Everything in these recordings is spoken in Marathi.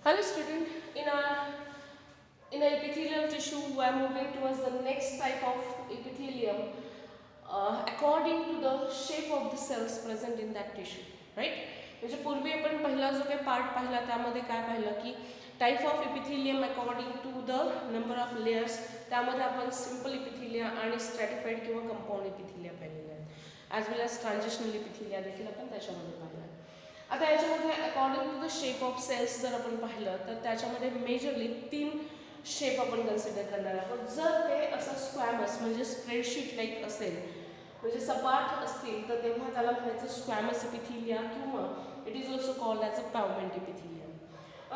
Hello student, in our epithelial tissue we are moving towards the next type of epithelium according to the shape of the cells present in that tissue, right? म्हणजे पूर्वी आपण पहिला जो काही पार्ट पाहिला त्यामध्ये काय पाहिलं की type of epithelium according to the number of layers, त्यामध्ये आपण सिंपल इपिथिलिया आणि स्ट्रॅटिफाईड किंवा कंपाऊंड इपिथिलिया पाहिलेले आहेत, ॲज वेल ॲज ट्रान्झिशनल इपिथिलिया देखील आपण त्याच्यामध्ये पाहिलं आहे. आता याच्यामध्ये according to the shape of cells जर आपण पाहिलं तर त्याच्यामध्ये मेजरली 3 शेप आपण कन्सिडर करणार आहोत. जर ते असं स्क्वॅमस म्हणजे स्प्रेडशीट लाईक असेल, म्हणजे सपाट असतील, तर तेव्हा त्याला म्हणायचं स्क्वॅमस इपिथिलिया किंवा it is also called as a pavement epithelium.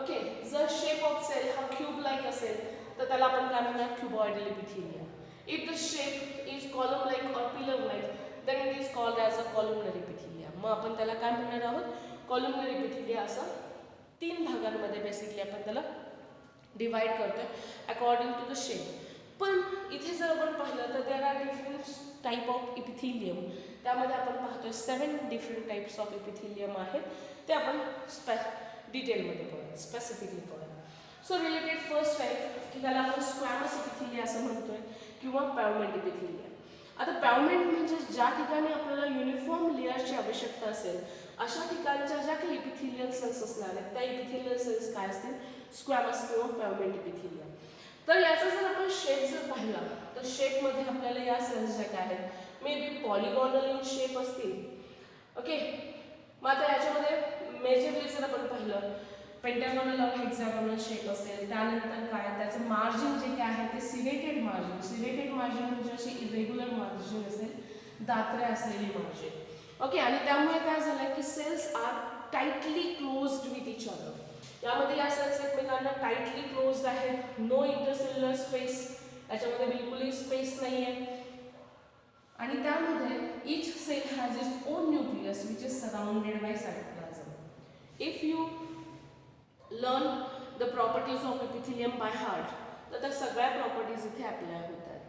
Okay, जर शेप ऑफ सेल हा क्यूब लाईक असेल तर त्याला आपण काय म्हणणार cuboidal epithelia. If the shape is column like or pillar like then it is called as a columnar epithelia. मग आपण त्याला काय म्हणणार आहोत कॉलमनर इपिथिलिया. असं 3 भागांमध्ये बेसिकली आपण त्याला डिवाइड करतोय अकॉर्डिंग टू द शेप. पण इथे जर आपण पाहिलं तर there are different type of epithelium. त्यामध्ये आपण पाहतोय 7 डिफरंट टाईप्स ऑफ इपिथिलियम आहेत, ते आपण डिटेलमध्ये पाहूया, स्पेसिफिकली पाहूया. सो रिलेटेड फर्स्ट टाईप की त्याला आपण स्क्वॅमस इपिथिलिया असं म्हणतोय किंवा पॅवमेंट इपिथिलिया. आता पॅवमेंट म्हणजे ज्या ठिकाणी आपल्याला युनिफॉर्म लेअरची आवश्यकता असेल अशा ठिकाणच्या ज्या काही इपिथिलियल सेल्स असणार आहेत त्या इपिथिलियल सेल्स काय असतील स्क्वॅमस किंवा पॅवमेंट इपिथिलिया. तर याचा जर आपण शेप जर पाहिला तर शेपमध्ये आपल्याला या सेल्स ज्या काय आहेत मे बी पॉलिगॉनल इन शेप असतील. ओके, मग आता याच्यामध्ये मेजरली जर आपण पाहिलं पेंटागॉनल और हेक्सागोनल शेप असेल, त्यानंतर काय त्याचं मार्जिन जे काय आहे ते सिरेटेड मार्जिन. सिरेटेड मार्जिन म्हणजे अशी इरेग्युलर मार्जिन असेल, दात्रे असलेली मार्जिन. ओके, आणि त्यामुळे काय झालं की cells are tightly closed with each other. यामध्ये या सेल्स एकमेकांना टाईटली क्लोज्ड आहेत, नो इंटरसेल्युलर स्पेस, याच्यामध्ये बिलकुलही स्पेस नाही आहे. आणि त्यामध्ये each cell has its own nucleus which is surrounded by cytoplasm. If you learn the properties of epithelium by heart तर त्या सगळ्या प्रॉपर्टीज इथे अप्लाय होतात.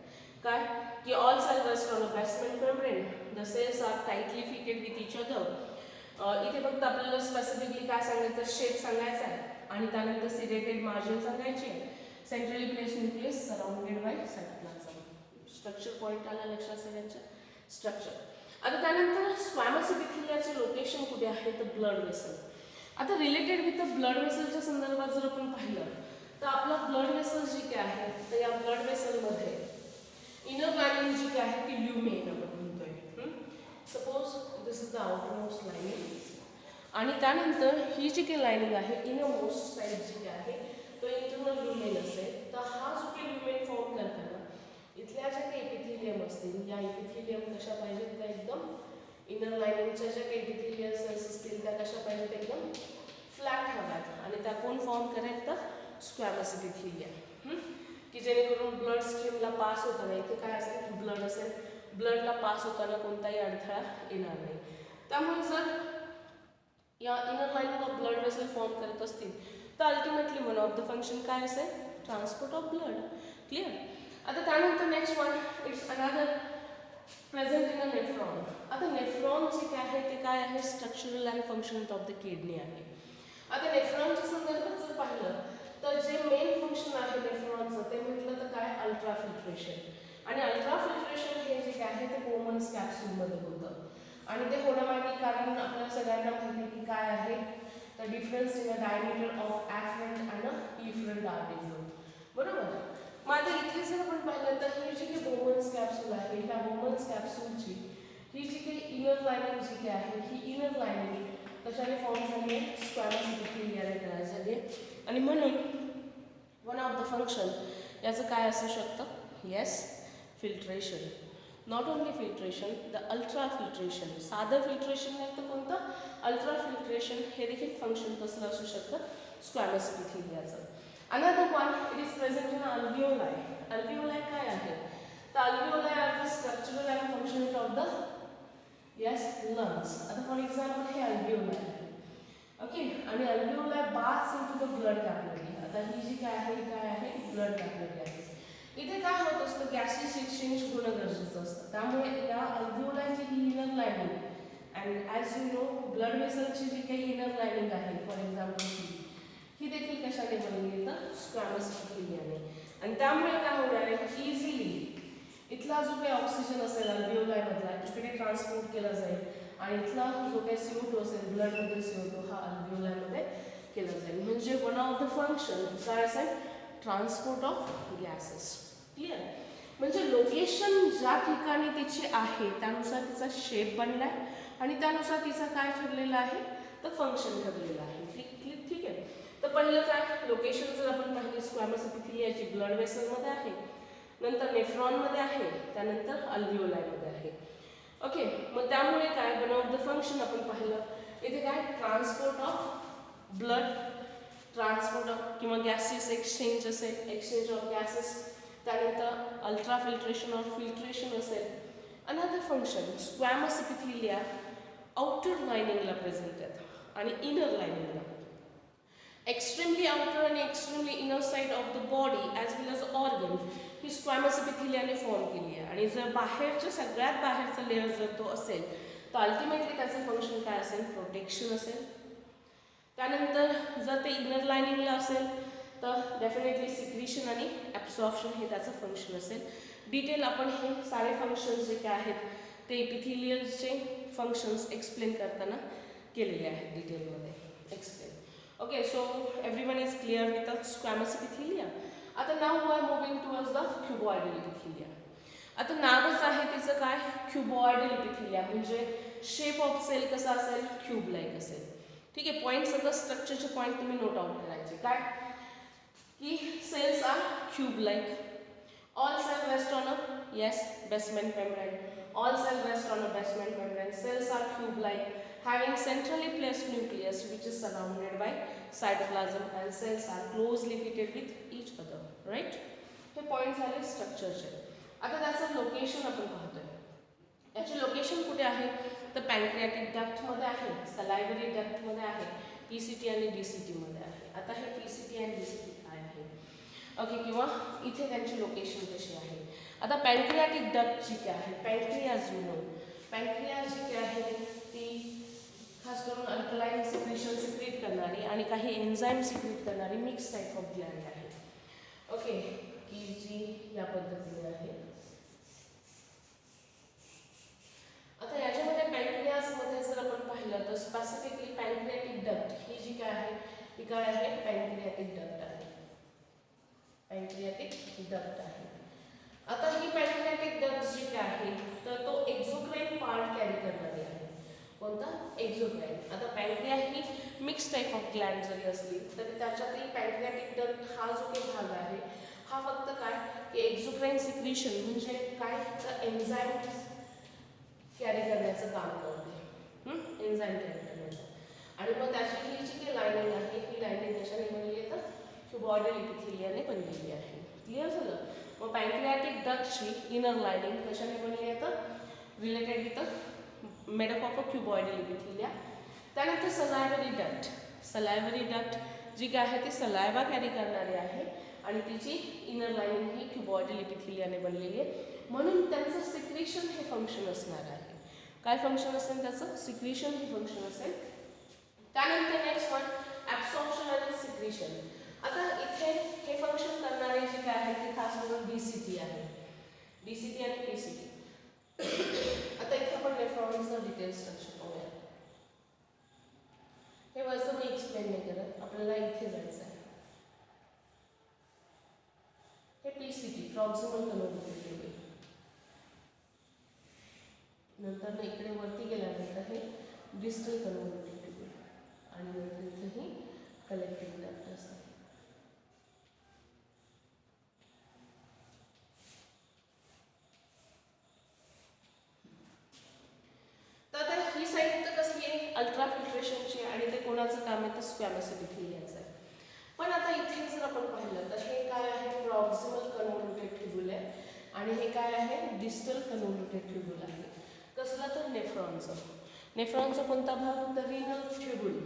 काय की all cells rest on a basement membrane, the cells are tightly fitted with each other. इथे फक्त आपल्याला स्पेसिफिकली काय सांगायचं शेप सांगायचा आहे आणि त्यानंतर सिरेटेड मार्जिन सांगायचे, centrally place nucleus surrounded by cytoplasm. Structure point आला लक्षात सगळ्यांच्या स्ट्रक्चर. आता त्यानंतर स्क्वॅमस इपिथिलियाचे लोकेशन कुठे आहे तर ब्लड वेसल. आता रिलेटेड विथ द ब्लड वेसलच्या संदर्भात जर आपण पाहिलं तर आपला ब्लड वेसल जी काय आहे तर या ब्लड वेसलमध्ये इनर लाइनिंग जी काय आहे ती ल्युमेन आपण म्हणतोय. Suppose this is the outer most lining आणि त्यानंतर ही जी काही लाइनिंग आहे इनर मोस्ट साइड जी काय आहे तो इंटरनल ल्युमेन असेल. तर हा जो काही ल्युमेन फॉर्म करताना इथल्या ज्या काही इपिथिलियम असतील या इपिथिलियम कशा पाहिजेत त्या एकदम इनर लाइनिंगच्या ज्या काही इपिथिलियल सेल्स असतील त्या कशा पाहिजेत एकदम फ्लॅट हव्यात आणि त्या कोण फॉर्म करायत तर स्क्वॅमस इपिथिलिया. की जेणेकरून ब्लड स्ट्रीमला पास होताना इथे काय असेल ब्लड असेल, ब्लडला पास होताना कोणताही अडथळा येणार नाही. त्यामुळे जर या inner lining of blood vessel form करत असतील तर ultimately one of the function काय असेल ट्रान्सपोर्ट ऑफ ब्लड. क्लिअर. आता त्यानंतर next one it's another present in a nephron. आता नेफ्रॉन जे काय आहे ते काय आहे structural and function of the kidney आहे. आता नेफ्रॉनच्या संदर्भात जर पाहिलं तर जे मेन फंक्शन आहे नेफ्रॉनचं ते म्हटलं तर काय अल्ट्रा फिल्ट्रेशन. आणि अल्ट्रा फिल्ट्रेशन हे जे काय आहे ते बोमन्स कॅप्सूलमध्ये होतं आणि ते होण्यामागे कारण आपल्याला सगळ्यांना माहिती की काय आहे तर difference in a diameter of afferent आणि इफरंट आर्टेरिओल. बरोबर. मग आता इथे जर आपण पाहिलं तर ही जी काही बोमन्स कॅप्सूल आहे ह्या बोमन्स कॅप्सूलची ही जी काही इनर लाइनिंग जी काही आहे ही इनर लाइनिंग कशाने फॉर्म झाली आहे स्क्वॅमस इपिथिलियाने तयार झाली आहे. आणि म्हणून वन ऑफ द फंक्शन याचं काय असू शकतं yes filtration. Not only filtration the ultra filtration. साधं फिल्ट्रेशन नाही तर कोणतं अल्ट्रा फिल्ट्रेशन हे देखील फंक्शन कसलं असू शकतं स्क्वॅमस इपिथिलियाचं. Another one it is present in alveoli. Alveoli काय आहे तर alveoli are the structural and function of the yes lungs. आता फॉर एक्झाम्पल हे अल्व्हिओलाय आहे. ओके, आणि alveoli baths into the blood capillary. आता ही जी काय आहे काय आहे ब्लड कॅपिलरी आहे. इथे काय होत असतं गॅसेस एक्सचेंज होणं गरजेचं असतं. त्यामुळे या अल्व्हिओलायची ही inner lining and as you know blood वेसलची जी काही इनर लाइनिंग आहे फॉर एक्झाम्पल ही देखील कशा कशाने बनलेली तर स्क्वॅमस इपिथेलियाने. आणि त्यामुळे काय होणार आहे इझिली इथला जो काही ऑक्सिजन असेल अल्व्हिओलाई मधला इकडे ट्रान्सपोर्ट केला जाईल आणि इथला जो काही CO2 असेल ब्लडमधील CO2 हा अल्व्हिओलायमध्ये केला जाईल. म्हणजे वन ऑफ द फंक्शन काय असेल ट्रान्सपोर्ट ऑफ गॅसेस. क्लिअर. म्हणजे लोकेशन ज्या ठिकाणी तिची आहे त्यानुसार तिचा शेप बनला आहे आणि त्यानुसार तिचा काय ठरलेला आहे तर फंक्शन ठरलेलं आहे. ठीक आहे. तर पहिलं काय लोकेशन जर आपण पाहिली स्क्वॅमस इपिथेलियाची ब्लड वेसलमध्ये आहे, नंतर नेफ्रॉनमध्ये आहे, त्यानंतर अल्व्हिओलायमध्ये आहे. ओके. मग त्यामुळे काय वन ऑफ द फंक्शन आपण पाहिलं इथे काय transport of blood, transport of किंवा गॅसेस एक्सचेंज असेल, एक्सचेंज ऑफ गॅसेस, त्यानंतर अल्ट्रा फिल्ट्रेशन ऑर फिल्ट्रेशन असेल. Another function squamous epithelia outer लाइनिंगला प्रेझेंट आहेत आणि इनर लाइनिंगला. एक्स्ट्रीमली आउटर आणि extremely inner side of the body as well as organ ही स्क्वॅमस इपिथेलियाने फॉर्म केली आहे. आणि जर बाहेरचं सगळ्यात बाहेरचा लेअर जर तो असेल तर अल्टिमेटली त्याचं फंक्शन काय असेल प्रोटेक्शन असेल. त्यानंतर जर ते इनर लाइनिंगला असेल तर डेफिनेटली सिक्रिशन आणि ॲब्सॉर्प्शन हे त्याचं फंक्शन असेल. डिटेल आपण हे सारे फंक्शन्स जे काय आहेत ते इपिथेलियलचे फंक्शन्स एक्सप्लेन करताना केलेले आहेत डिटेलमध्ये explain. Okay. So everyone is clear with the squamous epithelia. आता now we are moving towards the cuboidal epithelia. आता नावच आहे तिचं काय क्युबॉइडल इपिथेलिया म्हणजे शेप ऑफ सेल कसा असेल क्यूब लाईक असेल. ठीक आहे. पॉईंट सगळं स्ट्रक्चरचे पॉईंट तुम्ही नोट आउट करायचे काय की cells are cube like. All cell rest on a basement membrane. All cell rest on a basement membrane. Cells are cube like having centrally placed nucleus which is surrounded by cytoplasm and cells are closely fitted with each other. Right? हे पॉइंट झाले स्ट्रक्चरचे. आता त्याचं लोकेशन आपण पाहतोय. याचे लोकेशन कुठे आहे तर पॅन्क्रियाटिक डक्टमध्ये आहे, सलायव्हरी डक्टमध्ये आहे, PCT आणि DCT मध्ये आहे. आता हे PCT आणि DCT काय आहे ओके किंवा इथे त्यांची लोकेशन कशी आहे. आता पॅन्क्रियाटिक डक्ट जी काय आहे पॅन्क्रियाज पॅन्क्रियाज जी काय आहे ती खास करून अल्कलाइन सिक्रेशन सिक्रेट करणारी आणि काही एन्झाईम सिक्रेट करणारी मिक्स टाईप ऑफ ग्लँड आहे. ओके. की जी या पद्धतीने आहे. आता याच्यामध्ये पॅन्क्रियाजमध्ये जर आपण पाहिलं तर स्पेसिफिकली पॅन्क्रियाटिक डक्ट ही जी काय आहे ती काय आहे पॅन्क्रियाटिक डक्ट आहे. पॅन्क्रियाटिक डक्ट आहे. आता ही पॅन्क्रियाटिक डक्ट जी काय आहे तर तो एक्झोक्राइन पार्ट कॅरी करणारी आहे. कोणता एक्झोक्राइन. आता पॅन्क्रिया ही मिक्स टाईप ऑफ ग्लँड जरी असली तरी त्याच्यातही पॅन्क्रियाटिक डक्ट हा जो काही भाग आहे हा फक्त काय की एक्झोक्राइन सिक्रेशन म्हणजे काय तर एन्झाईम कॅरी करण्याचं काम करते. एन्झाईम कॅरी करण्याचं. आणि मग त्याची ही जी काही लाइनिंग आहे ही लाइनिंग कशाने बनलेली आहे तर क्युबॉइडल इपिथेलियाने बनलेली आहे. क्लिअर झालं. मग पॅन्क्रियाटिक डक्टची इनर लाइनिंग कशाने बनली आहे तर related with made up of a cuboidal epithelia. त्यानंतर सलायव्हरी डक्ट. सलायव्हरी डक्ट जी काय आहे ती सलायवा कॅरी करणारी आहे आणि तिची इनर लाइनिंग ही क्युबॉइडल इपिथेलियाने बनलेली आहे. म्हणून त्यांचं सिक्रेशन हे फंक्शन असणार आहे. काय फंक्शन असेल त्याचं सिक्रेशन हे फंक्शन असेल. त्यानंतर नेक्स्ट वन ॲब्सॉर्प्शन आणि सिक्रेशन. आता इथे हे फंक्शन करणारे जे काय आहे ते खास करून DCT आहे. DCT आणि PCT. आता इथे आपण नेफ्रॉनचं डिटेल स्ट्रक्चर पाहूया. हे वरचं मी एक्सप्लेन नाही करत आपल्याला इथे जायचं आहे. हे PCT प्रॉक्सिमल कन्व्होल्युटेड ट्यूब्युल. नंतर इकडे वरती गेल्यानंतर हे डिस्टल कन्व्होल्युटेड ट्यूब्युल आणि नंतर इथे ही कलेक्टिव्ह डक्ट असते. अल्ट्रा फिल्ट्रेशनची आणि ते कोणाचं काम आहे तर स्क्वॅमस इपिथेलियाचं आहे. पण आता इथे जर आपण पाहिलं तर हे काय आहे प्रॉक्सिमल कन्व्होल्युटेड ट्यूब्युल आहे आणि हे काय आहे डिस्टल कन्व्होल्युटेड ट्यूब्युल आहे. कसलं तर नेफ्रॉनचं. नेफ्रॉनचा कोणता भाग तर रिनल ट्यूब्युल.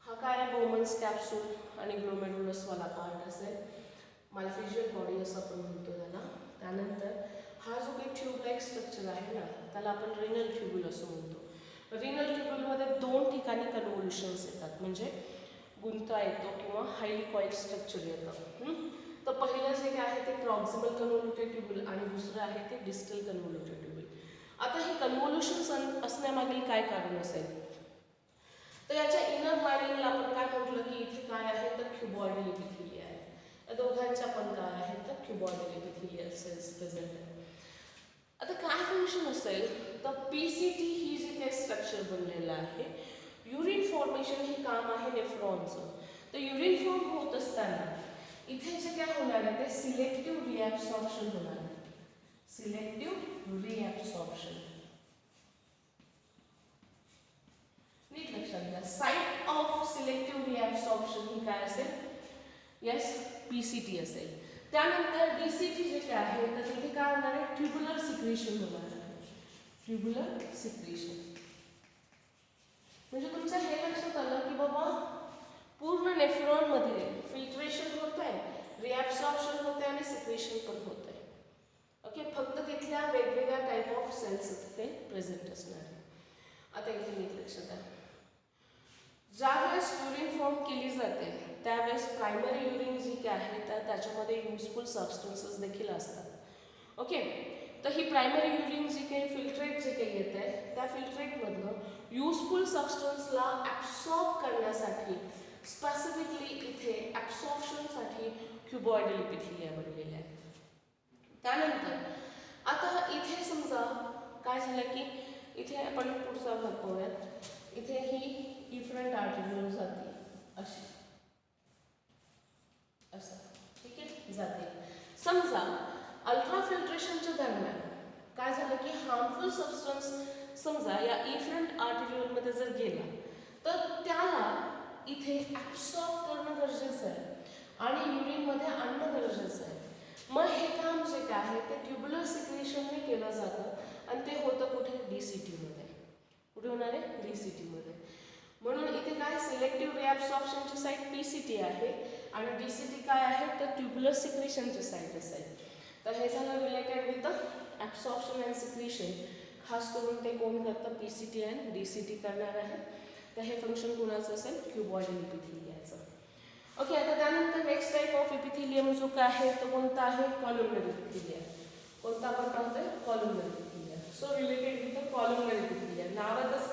हा काय आहे बोमन्स कॅप्सूल आणि ग्लोमेरुलसवाला पार्ट असेल. मालफिजियन बॉडी असं आपण म्हणतो त्याला. त्यानंतर हा जो काही ट्यूब लाईक स्ट्रक्चर आहे ना त्याला आपण रिनल ट्यूब्युल असं म्हणतो. रिनल ट्यूब्युलमध्ये दोन ठिकाणी कन्व्होल्युशन्स येतात म्हणजे गुंता येतो किंवा हायली कॉइल स्ट्रक्चर येतं. तर पहिलं जे काय आहे ते प्रॉक्सिमल कन्व्होल्युटेड ट्युब्युल आणि दुसरं आहे ते डिस्टल कन्व्होल्युटेड ट्युब्युल. आता हे कन्व्होल्युशन असण्यामागील काय कारण असेल, तर याच्या इनर लायनिंगला आपण काय म्हटलं की इथे काय आहे तर क्युबॉइडल एपिथेलिया आहे. या दोघांच्या पण काय आहे तर क्युबॉइडल एपिथेलियल सेल्स प्रेझेंट आहे. आता काय फंक्शन असेल तर पीसीटी ही जे काही स्ट्रक्चर बनलेलं आहे, युरिन फॉर्मेशन हे काम आहे नेफ्रॉनचं. तर युरिन फॉर्म होत असताना इथे जे काय होणार आहे ते सिलेक्टिव्ह रिॲब्सॉर्प्शन होणार आहे. सिलेक्टिव्ह रिॲब्सॉर्प्शन नीट लक्षात घ्या. साइट ऑफ सिलेक्टिव्ह रिॲब्सॉर्प्शन ही काय असेल, यस पीसीटी असेल. त्यानंतर डीसीटी जे काय आहे तर तिथे काय होणार आहे ट्युब्युलर सिक्रेशन होणार आहे. ट्युब्युलर सिक्रेशन म्हणजे तुमचं हे लक्षात आलं की बाबा पूर्ण नेफ्रॉनमध्ये फिल्ट्रेशन होत आहे, रिॲब्सॉर्प्शन होत आहे आणि सिक्रेशन पण होत आहे. ओके, फक्त तिथल्या वेगवेगळ्या टाईप ऑफ सेल्स तिथे प्रेझेंट असणार आहे. आता इथे नीट लक्षात आहे, ज्यावेळेस युरिन फॉर्म केली जाते त्यावेळेस प्रायमरी युरिन जी काय आहे तर त्याच्यामध्ये युजफुल सबस्टन्सेस देखील असतात. ओके, तर ही प्रायमरी युरिन जी काही फिल्ट्रेट जे काही येत आहे त्या फिल्ट्रेटमधनं युजफुल सबस्टन्सला ॲब्सॉर्ब करण्यासाठी स्पेसिफिकली इथे ॲब्सॉर्प्शनसाठी क्युबॉइडल एपिथेलिया बनलेले आहे. त्यानंतर आता इथे समजा काय झालं की इथे आपण पुढचा भाग पाहूयात. इथे ही इफरंट आर्टिरिओल जाते अशी असं, ठीक आहे जाते. समजा अल्ट्रा फिल्ट्रेशनच्या दरम्यान काय झालं की हार्मफुल सबस्टन्स समजा या इफरंट आर्टिरिओलमध्ये जर गेला तर त्याला इथे ॲब्सॉर्ब करणं गरजेचं आहे आणि युरिनमध्ये आणणं गरजेचं आहे. मग हे काम जे काय आहे ते ट्युब्युलर सिक्रेशनने केलं जातं आणि ते होतं कुठे डीसीटीमध्ये. कुठे होणार आहे डीसीटीमध्ये. म्हणून इथे काय सिलेक्टिव्ह रिॲब्सॉर्प्शनची साईट पीसीटी आहे आणि डीसीटी काय आहे तर ट्युब्युलर सिक्रेशनची साईट असेल. तर हे झालं related with the absorption and secretion. खास करून ते कोण करतं पीसीटी अँड डीसीटी करणार आहे. तर हे फंक्शन कोणाचं असेल क्युबॉइडल एपिथेलियाचं. ओके, आता त्यानंतर नेक्स्ट टाईप ऑफ एपिथेलियम जो काय आहे तो कोणता आहे कॉलमनर एपिथेलिया. कोणता आपण पाहतोय columnar epithelia. So related with the columnar epithelia नावातच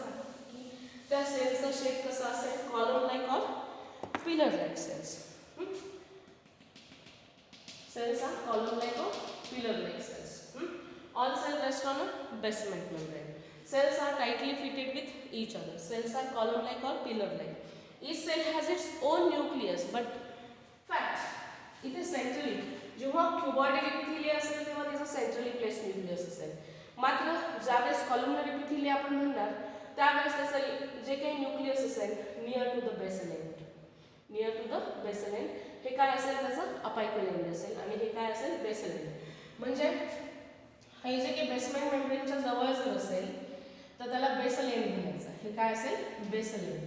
की त्या सेल्सचा शेप कसा असेल column like or pillar like cells. Cells are column-like or pillar-like cells. All cells rest on a basement membrane. Cells are tightly fitted with each other. Cells are column-like or pillar-like. Each cell has its own nucleus, but fact इथे centrally जेव्हा क्युबॉइडल एपिथेलिया असेल तेव्हा तिचं सेंट्रली प्लेस न्यूक्लियस असेल. मात्र ज्यावेळेस कॉलमनर एपिथेलिया आपण म्हणणार त्यावेळेस त्याचं जे काही न्यूक्लियस असेल near to the basal end. Near to the basal end हे काय असेल त्याचं अपायकल एंड असेल आणि हे काय असेल बेसल एंड. म्हणजे हे जे काही बेसमेंट मेम्ब्रेनच्या जवळ जर असेल तर त्याला बेसल एंड म्हणायचं. हे काय असेल बेसल एंड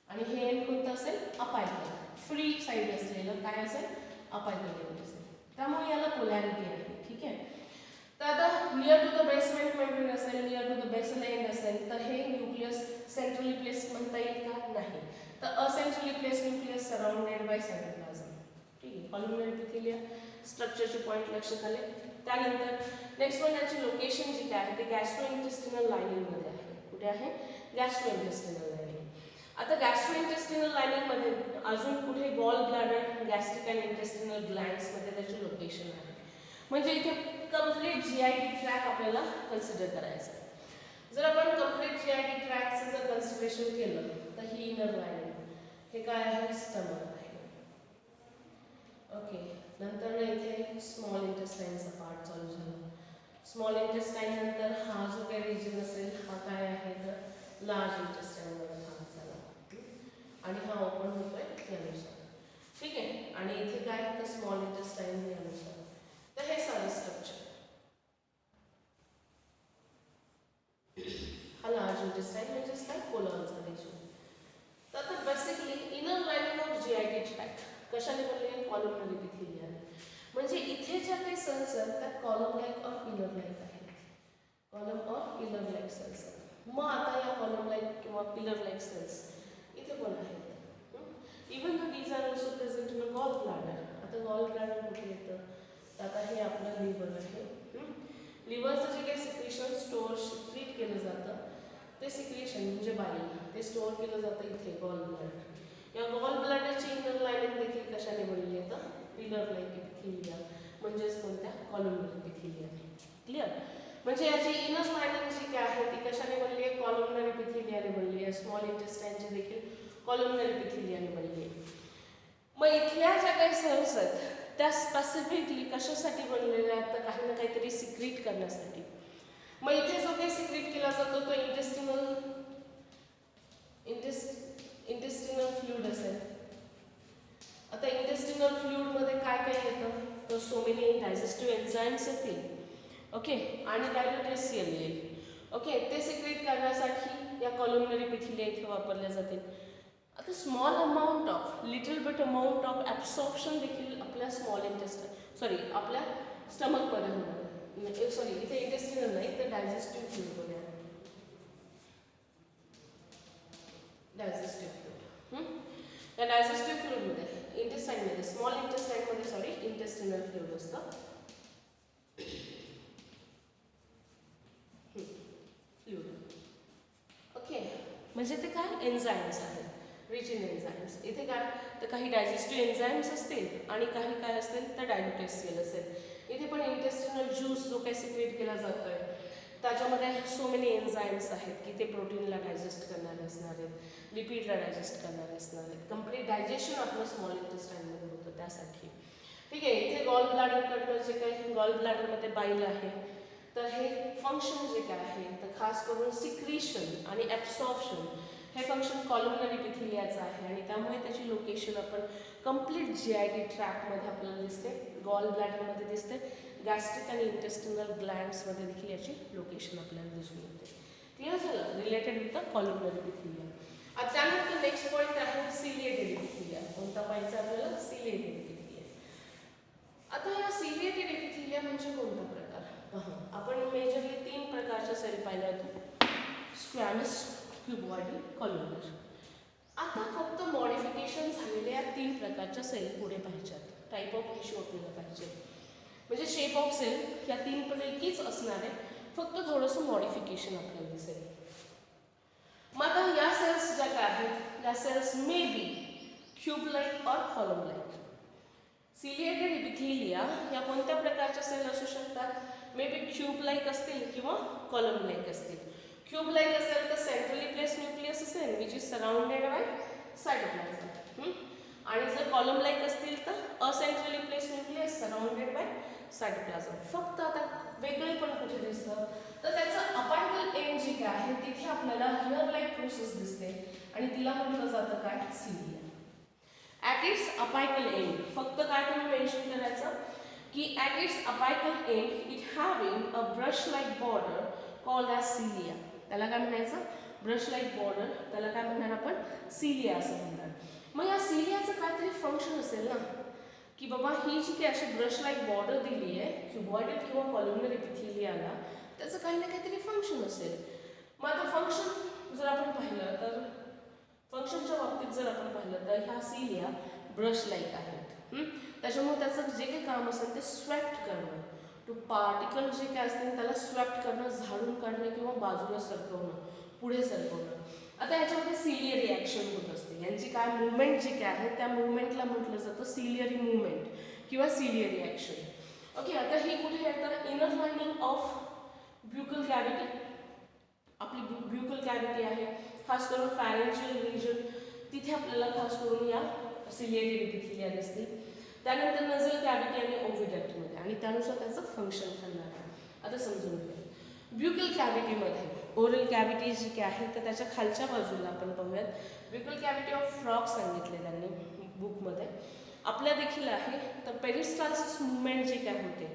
आणि हे एंड कोणतं असेल अपायकल. फ्री साईड असलेलं काय असेल अपायकल एंड असेल. त्यामुळे याला पोलॅरिटी आहे. ठीक आहे, तर आता near to the basement membrane असेल near to the basal end असेल तर हे न्यूक्लियस सेंट्रली प्लेस म्हणता येईल का नाही. तर acentrally place nucleus surrounded by cytoplasm. ठीक आहे, कॉलमनर एपिथेलिया स्ट्रक्चरचे पॉईंट लक्षात आले. त्यानंतर नेक्स्ट वन याची लोकेशन जी काय आहे ते गॅस्ट्रोइंटेस्टिनल लायनिंगमध्ये आहे. कुठे आहे गॅस्ट्रोइंटेस्टिनल लायनिंग. आता गॅस्ट्रोइंटेस्टिनल लायनिंगमध्ये अजून कुठे gall bladder gastric and intestinal ग्लँड्समध्ये त्याची लोकेशन आहे. म्हणजे इथे कम्प्लीट जीआयटी ट्रॅक आपल्याला कन्सिडर करायचं आहे. जर आपण कम्प्लीट जीआयटी ट्रॅकचं जर कन्सिडरेशन केलं तर ही इनर लायनिंग हे काय आहे स्टमक आहे. ओके, नंतर इथे स्मॉल इंटेस्टाईनचा पार्ट चालू झाला. स्मॉल इंटेस्टाईन नंतर हा जो काही रिजन असेल हा काय आहे तर लार्ज इंटेस्टाईनमध्ये भाग झाला आणि हा ओपन होतोय यानुसार. ठीक आहे, आणि इथे काय तर स्मॉल इंटेस्टाईन यानुसार. तर हे सारं स्ट्रक्चर हा लार्ज इंटेस्टाईन म्हणजेच काय कोलॉनचा रिजन. तर आता basically inner lining of GIT track कशाने बनले कॉलमनर एपिथेलियाने. म्हणजे इथे ज्या काही सेल्स आहेत त्या column like or pillar like आहेत. Column or pillar like cells आहेत. मग आता या कॉलम लाईक किंवा पिलर लाईक सेल्स इथे पण आहेत. Even though these are also present in a gall bladder. आता गॉल ब्लॅडर कुठे येतं? तर आता हे आपलं लिव्हर आहे. लिव्हरचं जे काही सिक्रेशन स्टोअर सिक्रीट केलं जातं ते सिक्रेशन म्हणजे बाईल ते स्टोअर केलं जातं इथे गॉल ब्लॅडर. या गॉल ब्लॅडरची इनर लाइनिंग देखील कशाने बनली आहे? तर पिलर लाईक एपिथेलिया म्हणजेच कोणत्या? Columnar epithelia. क्लिअर? म्हणजे याची इनर लाइनिंग जी काय आहे ती कशाने बनली आहे? कॉलमनर एपिथेलियाने बनली आहे. स्मॉल इंटेस्टाइनचे देखील कॉलमनर एपिथेलियाने बनली आहे. मग इथल्या ज्या काही सेल्स आहेत त्या स्पेसिफिकली कशासाठी बनलेल्या आहेत? तर काही ना काहीतरी सिक्रीट करण्यासाठी. मग इथे जो काही सिक्रीट केला जातो तो इंटेस्टिनल फ्लुइड असेल. आता इंटेस्टिनल फ्लुइडमध्ये काय काय येतं? तर सो मेनी डायजेस्टिव्ह एन्झाइम्स येतील. ओके, आणि डायग्लुटेसियन येईल. ओके, ते सिक्रीट करण्यासाठी या कॉलमनरी एपिथेलिया इथे वापरल्या जातील. आता small amount of little bit amount of absorption देखील आपल्या स्मॉल आपल्या स्टमकमध्ये होणार. सॉरी, इथे इंटेस्टिनल नाही तर डायजेस्टिव्ह फ्लुइडमध्ये आहे. Digestive fluid. या डायजेस्टिव्ह फ्लुइडमध्ये इंटेस्टाईनमध्ये स्मॉल इंटेस्टाईनमध्ये इंटेस्टिनल फ्लुइड असतं. ओके, म्हणजे ते काय? एन्झाईम्स आहेत, रिच इन एन्झाईम्स. इथे काय? तर काही डायजेस्टिव्ह एन्झाईम्स असतील आणि काही काय असतील तर डायग्लुटेसियन असेल. इथे पण इंटेस्टिनल ज्यूस जो काही सिक्रेट केला जातोय त्याच्यामध्ये सो मेनी एन्झाईम्स आहेत की ते प्रोटीनला डायजेस्ट करणारे असणार आहेत, लिपिडला डायजेस्ट करणारे असणार आहेत. कम्प्लीट डायजेशन आपलं स्मॉल इंटेस्टाईनमध्ये होतं त्यासाठी. ठीक आहे, इथे गॉल ब्लॅडरकडनं जे काही गॉल ब्लॅडरमध्ये बाईल आहे तर हे फंक्शन जे काय आहे तर खास करून सिक्रीशन आणि ॲब्सॉर्प्शन हे फंक्शन कॉलमनरी एपिथेलियाचं आहे आणि त्यामुळे त्याची लोकेशन आपण कम्प्लीट GIT ट्रॅकमध्ये आपल्याला दिसते, गॉल ब्लॅडरमध्ये दिसते, गॅस्ट्रिक आणि इंटेस्टिनल ग्लँड्समध्ये देखील याची लोकेशन आपल्याला दिसून येते. क्लिअर झालं? Related with the columnary epithelia. आता त्यानंतर नेक्स्ट पॉईंट आहे सिलिएटेड एपिथेलिया. कोणता पाहायचा आपल्याला? Ciliated epithelia. आता या सिलिएटेड एपिथेलिया म्हणजे कोणता प्रकार? आपण मेजरली 3 प्रकारच्या सेल पाहिल्या होत्या, स्क्वॅमस, क्युबॉइडल, कॉलमनर. आता फक्त मॉडिफिकेशन झालेल्या या 3 प्रकारच्या सेल पुढे पाहिजेत. टाईप ऑफ टिश्यू आपल्याला पाहिजे, म्हणजे शेप ऑफ सेल या 3 पैकीच असणार आहे, फक्त थोडंसं मॉडिफिकेशन आपल्याला दिसेल. मग आता या सेल्स ज्या काय आहेत या cells may be cube like or column like. Ciliated epithelia या कोणत्या प्रकारच्या सेल असू शकतात? मे बी क्यूब लाईक असतील किंवा कॉलम लाईक असतील. क्यूब लाईक असेल तर सेंट्रली प्लेस न्यूक्लियस असेल which is surrounded by cytoplasm. आणि जर कॉलम लाईक असतील तर acentrally place nucleus surrounded by cytoplasm. फक्त आता वेगळे पण कुठे दिसतं तर त्याचं अपायकल एंड जी काय आहे तिथे आपल्याला हिअर लाईक प्रोसेस दिसते आणि तिला म्हटलं जातं काय? Cilia. At its apical end फक्त काय तुम्ही मेन्शन करायचं की at its apical end it having a brush like border called as cilia. त्याला काय म्हणायचं? ब्रश लाईक बॉर्डर, त्याला काय म्हणणार आपण? सिलिया असं म्हणणार. मग या सिलियाचं काहीतरी फंक्शन असेल ना की बाबा ही जी काही अशी ब्रश लाईक बॉर्डर दिली आहे क्युबॉइडल किंवा कॉलमनर एपिथेलियाला त्याचं काही ना काहीतरी फंक्शन असेल. मग आता फंक्शन जर आपण पाहिलं तर फंक्शनच्या बाबतीत जर आपण पाहिलं तर ह्या सिलिया ब्रश लाईक आहेत. त्याच्यामुळे त्याचं जे काही काम असेल ते स्वॅप्ट करणं, टू पार्टिकल जे काय असतील त्याला स्वॅप्ट करणं, झाडून काढणं किंवा बाजूला सरकवणं, पुढे सरकवणं. आता याच्यामध्ये सिलियरी ॲक्शन होत असते. यांची काय मुवमेंट जी काय आहे त्या मुवमेंटला म्हटलं जातं सिलियरी मुवमेंट किंवा सिलियरी ॲक्शन. ओके, आता ही कुठे येतं? Inner lining of buccal cavity. आपली ब्युकल कॅव्हिटी आहे खास करून फॅरेंजियल रिजन, तिथे आपल्याला खास करून या सिलिएटेड एपिथेलिया दिसतील. त्यानंतर नझल कॅव्हिटी आणि ओव्हिडक्टमध्ये आणि त्यानुसार त्याचं फंक्शन ठरणार आहे. आता समजून घ्या. ब्युकल कॅव्हिटीमध्ये ओरल कॅव्हिटी जी काय आहे तर त्याच्या खालच्या बाजूला आपण पाहूयात. ब्युकल कॅव्हिटी ऑफ फ्रॉग सांगितले त्यांनी बुकमध्ये. आपल्या देखील आहे तर पेरिस्टाल्सिस मुवमेंट जी काय होते,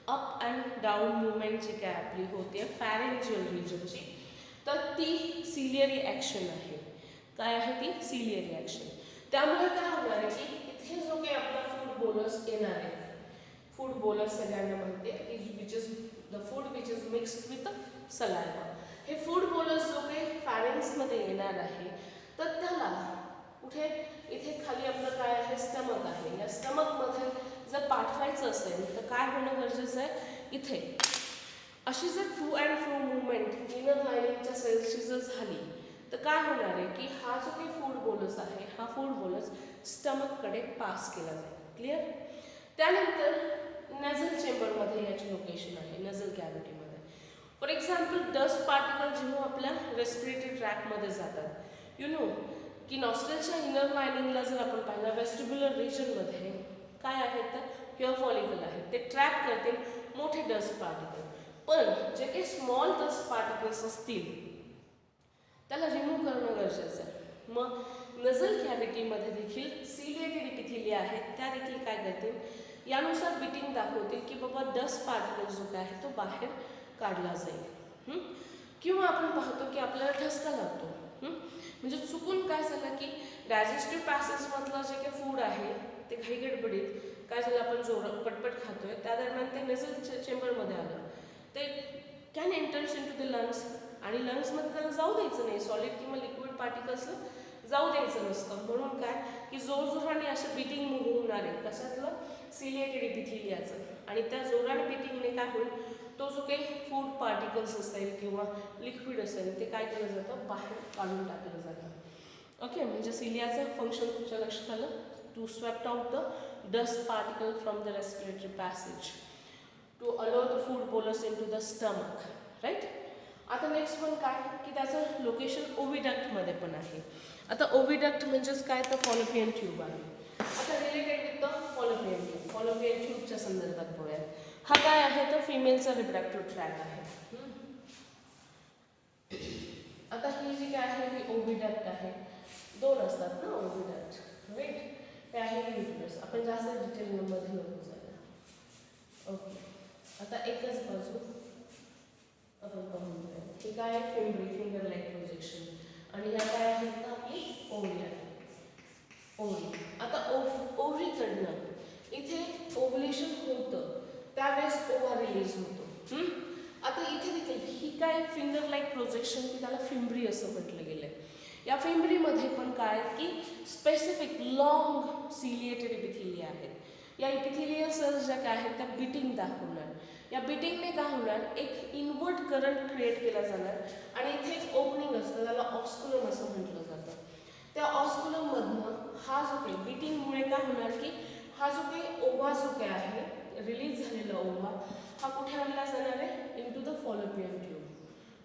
अप अँड डाऊन मुवमेंट जी काय आपली होते फॅरेंजियल रिजनची, तर ती सिलियरी ॲक्शन आहे. काय आहे ती? Ciliary action. त्यामुळे काय होणार आहे की इथे जो काही आपला फूड बोलस येणार आहे, फूड बोलस सगळ्यांना म्हणते की which is the food which is mixed with saliva. हे फूड बोलस जो काही फॅरेंग्समध्ये येणार आहे तर त्याला कुठे? इथे खाली आपलं काय आहे? स्टमक आहे. या स्टमकमध्ये जर पाठवायचं असेल तर काय होणं गरजेचं आहे? इथे अशी जर through and fro movement inner लायनिंगच्या सेल्सची जर झाली तर काय होणार आहे की हा जो काही फूड बोलस आहे हा फूड बोलस स्टमककडे पास केला जाईल. क्लिअर? त्यानंतर नझल चेंबरमध्ये याची लोकेशन आहे, नझल कॅव्हिटीमध्ये. फॉर एक्झाम्पल डस्ट पार्टिकल जेव्हा आपल्या रेस्पिरेटरी ट्रॅकमध्ये जातात, यू नो की नॉस्ट्रेलच्या इनर लायनिंगला जर आपण पाहिलं वेस्टिब्युलर रिजनमध्ये काय आहेत तर हेअर फॉलिकल आहेत, ते ट्रॅप करतील मोठे डस्ट पार्टिकल. पण जे काही स्मॉल डस्ट पार्टिकल्स असतील त्याला रिमूव्ह करणं गरजेचं आहे. मग नझल कॅव्हिटीमध्ये देखील सिलिएटेड इपिथेलिया आहेत, त्या देखील काय करतील यानुसार बिटिंग दाखवतील की बाबा डस्ट पार्टिकल जो काय आहे तो बाहेर काढला जाईल. किंवा आपण पाहतो की आपल्याला ठसका लागतो, म्हणजे चुकून काय झालं की डायजेस्टिव्ह पॅसेजमधलं जे काही फूड आहे ते घाई गडबडीत काय झालं आपण पटपट खातोय, त्या दरम्यान ते नझल चेंबरमध्ये आलं, ते can enters in to the lungs आणि लंग्समध्ये त्याला जाऊ द्यायचं नाही, सॉलिड किंवा लिक्विड पार्टिकल्सला जाऊ द्यायचं नसतं. म्हणून काय की जोरजोराने असं बिटिंग मूव्ह होणार आहे कशातलं? सिलिएटेड इपिथेलियाचं. आणि त्या जोराने बिटिंगने काय होईल तो जो काही फूड पार्टिकल्स असेल किंवा लिक्विड असेल ते काय केलं जातं बाहेर काढून टाकलं जातं. ओके, म्हणजे सिलियाचं फंक्शन तुमच्या लक्षात आलं, to swept out the dust particle from the respiratory passage to allow the food bolus in to the stomach. Right? आता नेक्स्ट वन काय की त्याचं लोकेशन ओव्हिडक्टमध्ये पण आहे. आता ओव्हिडक्ट म्हणजेच काय तर फॉलोपियन ट्यूब आहे. आता related with the Fallopian tube, Fallopian ट्यूबच्या संदर्भात बघूया. हा काय आहे तर फिमेलचा रिप्रोडक्टिव्ह ट्रॅक आहे. आता ही जी काय आहे ही ओव्हिडक्ट आहे, दोन असतात ना ओव्हिडक्ट, राईट? ते आहे युटरस. आपण जास्त डिटेलमध्ये नको जाऊया. ओके, आता एकच बाजू आपण पाहून घेऊया. हे काय आहे? Finger like projection. आणि ह्या काय आहेत तर आपली ओव्हरी आहे, ओव्हरी. आता ओव्हरीकडनं इथे ओव्हुलेशन होतं त्यावेळेस ओव्हा रिलीज होतो. आता इथे देखील ही काय फिंगर लाईक प्रोजेक्शन की त्याला फिम्ब्री असं म्हटलं गेलंय. या फिम्ब्रीमध्ये पण काय की स्पेसिफिक लॉंग सिलिएटेड इपिथेलिया आहेत. या इपिथेलियल सेल्स ज्या काय आहेत त्या बिटिंग दाखवणार. या बिटिंगने काय होणार एक इनवर्ट करंट क्रिएट केला जाणार आणि इथे एक ओपनिंग असतं त्याला ऑस्क्युलम असं म्हटलं जातं. त्या ऑस्क्युलममधनं हा जो काही बिटिंगमुळे काय होणार की हा जो काही ओव्हा जो काय आहे रिलीज झालेला ओव्हा हा कुठे आणला जाणार आहे? In to the Fallopian tube.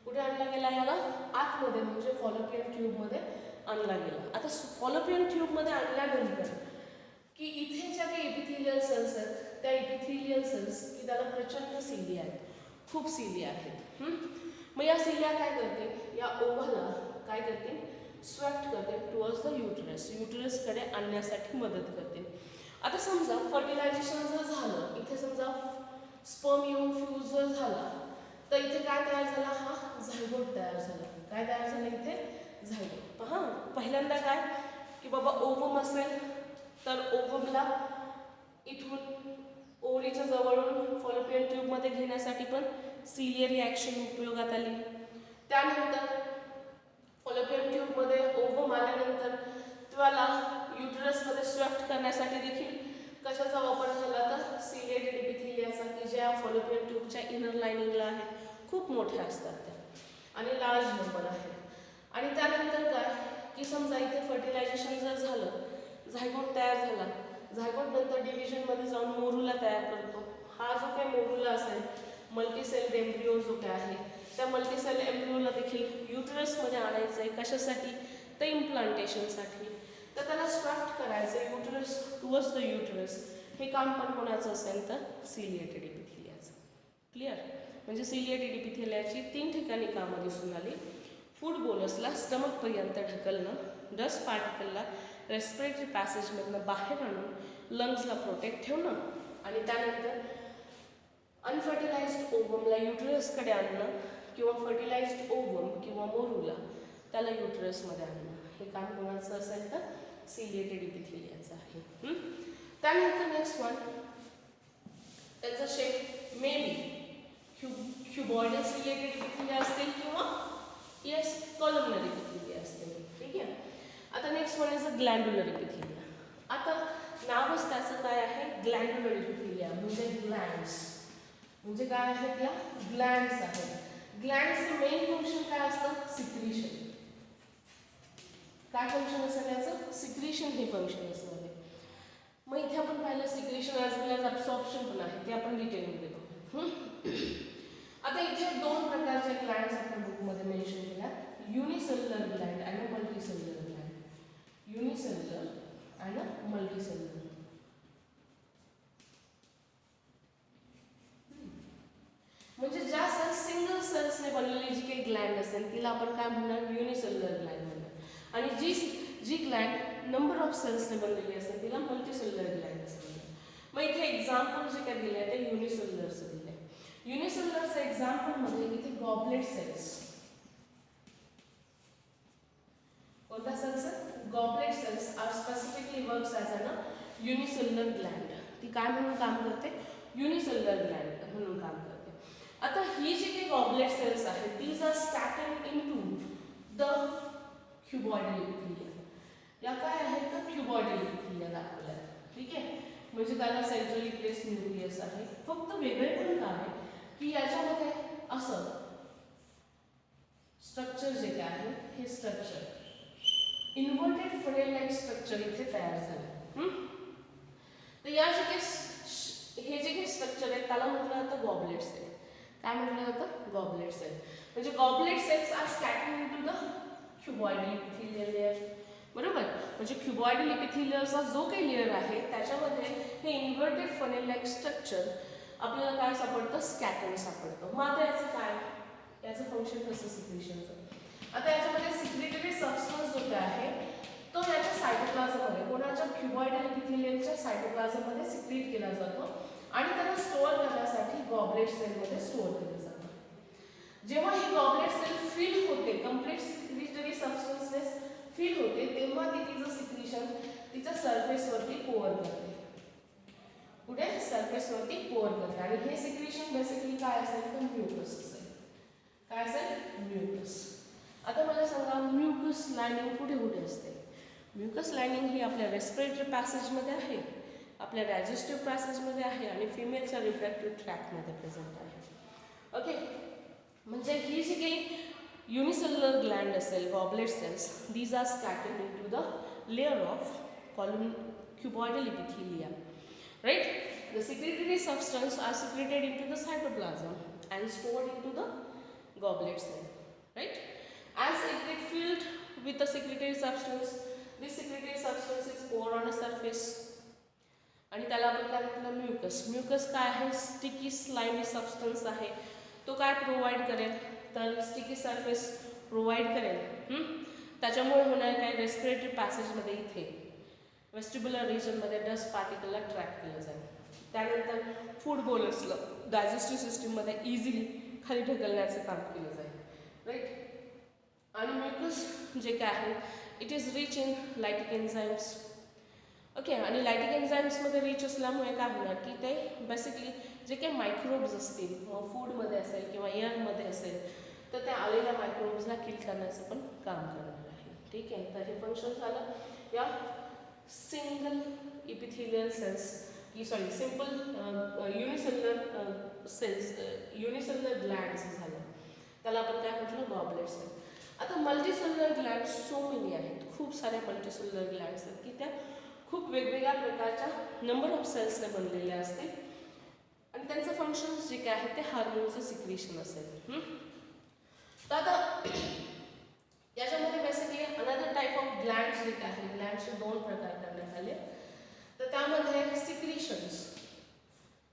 कुठे आणला गेला याला? आतमध्ये, म्हणजे फॉलोपियन ट्यूबमध्ये आणला गेला. आता फॉलोपियन ट्यूबमध्ये आणल्यानंतर की इथे ज्या काही इपिथेलियल सेल्स आहेत त्या इपिथेलियल सेल्स की त्याला प्रचंड सिलिया आहेत, खूप सिलिया आहेत. मग या सिलिया काय करतील? या ओव्हाला काय करतील? स्वॅप्ट करतील टुवर्ड्स द युटरस, युटरसकडे आणण्यासाठी मदत करतील. आता समजा फर्टिलायझेशन जर झालं, इथे समजा स्पर्म येऊन फ्यूज जर झाला तर इथे काय तयार झाला? हा झायगोट तयार झाला. काय तयार झालं इथे? झायगोट. पहा, पहिल्यांदा काय की बाबा ओवम असेल तर ओवमला इथून ओव्हरीच्या जवळून फॉलोपियन ट्यूबमध्ये घेण्यासाठी पण सिलियरी ॲक्शन उपयोगात आली. त्यानंतर फॉलोपियन ट्यूबमध्ये ओवम आल्यानंतर त्याला युटरसमध्ये स्वॅफ्ट करण्यासाठी देखील कशाचा वापर झाला तर सिलिएटेड इपिथेलियाचा, की ज्या फॉलोपियन ट्यूबच्या इनर लायनिंगला आहेत, खूप मोठ्या असतात त्या आणि लार्ज नंबर आहेत. आणि त्यानंतर काय की समजा इथे फर्टिलायझेशन जर झालं, झायगोट तयार झाला, झायगोट नंतर डिव्हिजनमध्ये जाऊन मोरुला तयार करतो. हा जो काही मोरुला असेल, मल्टीसेल एम्ब्रिओ जो काय आहे त्या मल्टीसेल एम्ब्रिओला देखील युटरसमध्ये आणायचं आहे. कशासाठी? तर इम्प्लांटेशनसाठी. तर त्याला स्वॅफ्ट करायचं आहे युटरस टुवर्ड्स द युटरस. हे काम पण कोणाचं असेल तर सिलिएटेड इपिथेलियाचं. क्लिअर? म्हणजे सिलिएटेड इपिथेलियाची 3 ठिकाणी कामं दिसून आली. फूड बोलसला स्टमकपर्यंत ढकलणं, डस्ट पार्टिकलला रेस्पिरेटरी पॅसेजमधनं बाहेर आणून लंग्सला प्रोटेक्ट ठेवणं आणि त्यानंतर अनफर्टिलाइज्ड ओवमला युटरसकडे आणणं किंवा फर्टिलाइज्ड ओवम किंवा मोरूला त्याला युटरसमध्ये आणणं. हे काम कोणाचं असेल तर सिलिएटेड इपिथेलियाचं आहे. त्यानंतर नेक्स्ट वन, त्याचा शेप मे बी क्युबॉइडल सिलिएटेड इपिथेलिया असतील किंवा येस कॉलमनरी इपिथेलिया असतील. ठीक आहे? आता नेक्स्ट वन इज अ ग्लँड्युलर इपिथेलिया. आता नावच त्याचं काय आहे, ग्लँड्युलर इपिथेलिया म्हणजे ग्लँड्स. म्हणजे काय आहेत, या ग्लँड्स आहेत. ग्लँड्सचं मेन फंक्शन काय असतं, सिक्रिशन. काय फंक्शन असेल याचं, सिक्रिशन हे फंक्शन असणार आहे. मग इथे आपण पाहिलं सिक्रेशन ॲज वेल ॲज ॲब्सॉर्प्शन पण आहे, ते आपण डिटेलमध्ये बघू. आता इथे दोन प्रकारचे ग्लँड्स आपण बुकमध्ये मेन्शन केल्या, युनिसेल्युलर ग्लँड आणि मल्टीसेल्युलर ग्लँड. युनिसेल्युलर आणि मल्टीसेल्युलर. म्हणजे ज्या सेल्स सिंगल सेल्सने बनलेली जी काही ग्लँड असेल तिला आपण काय म्हणणार, युनिसेल्युलर ग्लँड म्हणणार. आणि जी ग्लँड नंबर ऑफ सेल्सने बनलेली असेल तिला मल्टीसेल्युलर ग्लँड असते. मग इथे एक्झाम्पल जे काय दिले आहे ते युनिसेल्युलरचं दिले आहे. युनिसेल्युलरचं एक्झाम्पलमध्ये इथे गॉबलेट सेल्स. कोणत्या cells, goblet cells are specifically works as an unicellular gland. ती काय म्हणून काम करते, युनिसेल्युलर ग्लँड म्हणून काम करते. आता ही जी काही गॉबलेट सेल्स आहेत these are scattered into the cuboidal epithelia. या काय आहेत तर क्युबॉइडल इपिथेलिया दाखवल्या. ठीक आहे, म्हणजे त्याला सेंट्रली प्लेस न्यूक्लियस आहे. फक्त वेगळे पण काय आहे की याच्यामध्ये असं स्ट्रक्चर जे काय आहे हे structure inverted funnel like structure इथे तयार झालं. तर या जे काही हे जे काही स्ट्रक्चर आहे त्याला म्हटलं जातं गॉबलेट सेल. काय म्हटलं जातं, गॉबलेट सेल. म्हणजे goblet cells are scattered into the cuboidal epithelial layer. बरोबर, म्हणजे क्युबॉइडल इपिथेलियलचा जो काही लेयर आहे त्याच्यामध्ये हे इन्व्हर्टेड फनेल लाईक स्ट्रक्चर आपल्याला काय सापडतं, स्कॅटर्ड सापडतं. मग आता याचं काय, याचं फंक्शन कसं सिक्रेशनचं. आता याच्यामध्ये सिक्रेटरी सबस्टन्स जो काय आहे तो याच्या सायटोप्लाझममध्ये, कोणाच्या क्युबॉइडल इपिथेलियलच्या सायटोप्लाझममध्ये सिक्रेट केला जातो आणि त्याला स्टोअर करण्यासाठी गॉबलेट सेलमध्ये स्टोअर केलं जातं. जेव्हा ही गॉबलेट सेल फिल होते, कंप्लीट सिक्रेटरी सबस्टन्सनेस फिल होते, तेव्हा ती तिचं सिक्रेशन तिच्या सरफेसवरती पोअर करते. कुठे, सरफेसवरती पोअर करते. आणि हे सिक्रेशन बेसिकली काय असेल तर म्युकस असेल. काय असेल, म्युकस. आता मला सांगा म्युकस लायनिंग कुठे कुठे असते. म्युकस लायनिंग ही आपल्या रेस्पिरेटरी पॅसेजमध्ये आहे, आपल्या डायजेस्टिव्ह पॅसेजमध्ये आहे आणि फिमेलच्या रिप्रोडक्टिव्ह ट्रॅकमध्ये प्रेझेंट आहे. ओके, म्हणजे ही जी काही unicellular gland cell, goblet cells, these are scattered into the layer of cuboidal epithelia, right? The secretory substance are secreted into the cytoplasm and stored into the goblet cell, right? As it get filled with the secretory substance, this secretory substance is poured on a surface आणि त्याला आपण काय म्हटलं, म्युकस. म्युकस काय आहे, स्टिकी स्लाइमी सबस्टन्स आहे. तो काय प्रोव्हाइड करेल तर स्टिकी सरफेस प्रोव्हाइड करेल. त्याच्यामुळे होणार काय, रेस्पिरेटरी पॅसेजमध्ये इथे वेस्टिब्युलर रिजनमध्ये डस्ट पार्टिकलला ट्रॅप केलं जाईल. त्यानंतर फूड बोलर्सला डायजेस्टिव्ह सिस्टीममध्ये इझिली खाली ढकलण्याचं काम केलं जाईल, राईट. आणि म्युकस जे काय आहे it is rich in lytic enzymes. Okay, आणि लायटिक एन्झाईम्समध्ये रिच असल्यामुळे काय होणार की ते बेसिकली जे काही मायक्रोब्स असतील फूडमध्ये असेल किंवा एअरमध्ये असेल तर त्या आलेल्या मायक्रोब्सला किल करण्याचं पण काम करणार आहे. ठीक आहे, तर हे फंक्शन झालं या सिंगल इपिथेलियल सेल्स की simple unicellular cells, unicellular glands झालं, त्याला आपण काय म्हटलं, गॉबलेट सेल. आता मल्टीसेल्युलर ग्लँड सो मेनी आहेत, खूप साऱ्या मल्टीसेल्युलर ग्लँड्स आहेत की त्या खूप वेगवेगळ्या प्रकारच्या नंबर ऑफ सेल्सने बनलेल्या असतील आणि त्यांचं फंक्शन जे काय आहे ते हार्मोनचं सिक्रेशन असेल. तर आता याच्यामध्ये basically another type of glands जे काय आहे, ग्लँड्सचे दोन प्रकार करण्यात आले. तर त्यामध्ये सिक्रेशन्स,